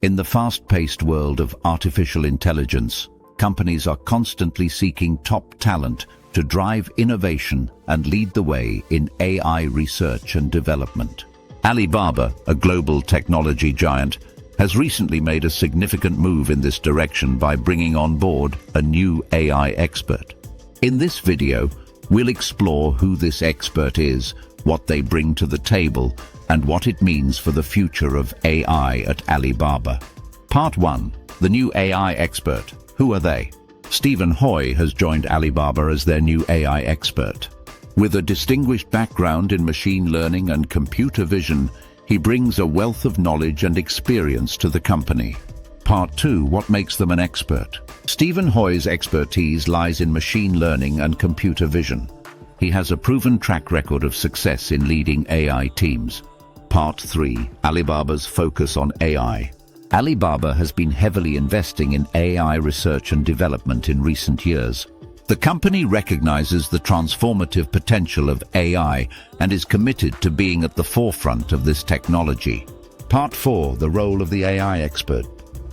In the fast-paced world of artificial intelligence, companies are constantly seeking top talent to drive innovation and lead the way in AI research and development. Alibaba, a global technology giant, has recently made a significant move in this direction by bringing on board a new AI expert. In this video, we'll explore who this expert is, what they bring to the table, and what it means for the future of AI at Alibaba. Part 1. The new AI expert. Who are they? Stephen Hui has joined Alibaba as their new AI expert. With a distinguished background in machine learning and computer vision, he brings a wealth of knowledge and experience to the company. Part 2. What makes them an expert? Stephen Hui's expertise lies in machine learning and computer vision. He has a proven track record of success in leading AI teams. Part 3. Alibaba's focus on AI. Alibaba has been heavily investing in AI research and development in recent years. The company recognizes the transformative potential of AI and is committed to being at the forefront of this technology. Part 4. The role of the AI expert.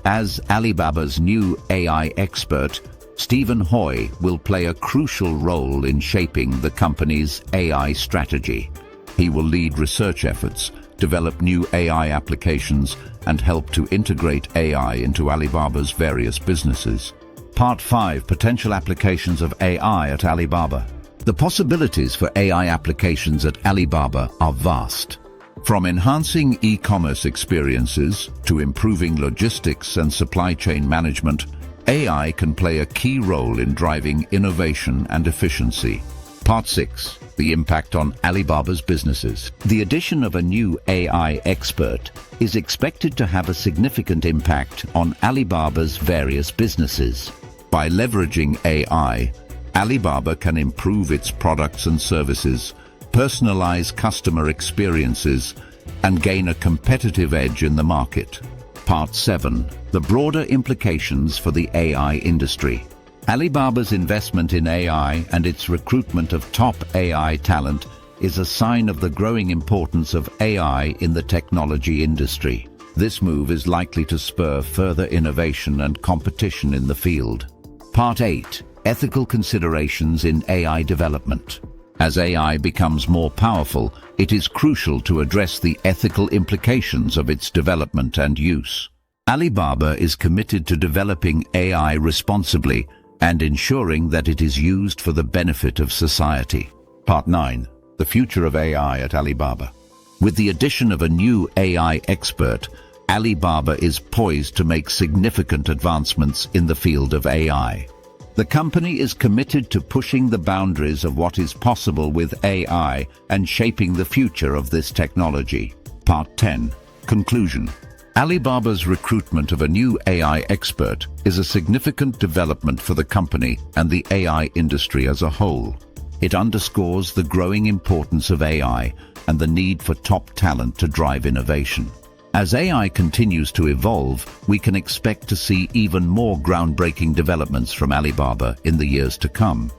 As Alibaba's new AI expert, Stephen Hui will play a crucial role in shaping the company's AI strategy. He will lead research efforts, develop new AI applications, and help to integrate AI into Alibaba's various businesses. Part 5. Potential applications of AI at Alibaba. The possibilities for AI applications at Alibaba are vast. From enhancing e-commerce experiences to improving logistics and supply chain management, AI can play a key role in driving innovation and efficiency. Part 6. The impact on Alibaba's businesses. The addition of a new AI expert is expected to have a significant impact on Alibaba's various businesses. By leveraging AI, Alibaba can improve its products and services, personalize customer experiences, and gain a competitive edge in the market. Part 7. The broader implications for the AI industry. Alibaba's investment in AI and its recruitment of top AI talent is a sign of the growing importance of AI in the technology industry. This move is likely to spur further innovation and competition in the field. Part 8. Ethical considerations in AI development. As AI becomes more powerful, it is crucial to address the ethical implications of its development and use. Alibaba is committed to developing AI responsibly and ensuring that it is used for the benefit of society. Part 9. The future of AI at Alibaba. With the addition of a new AI expert, Alibaba is poised to make significant advancements in the field of AI. The company is committed to pushing the boundaries of what is possible with AI and shaping the future of this technology. Part 10. Conclusion. Alibaba's recruitment of a new AI expert is a significant development for the company and the AI industry as a whole. It underscores the growing importance of AI and the need for top talent to drive innovation. As AI continues to evolve, we can expect to see even more groundbreaking developments from Alibaba in the years to come.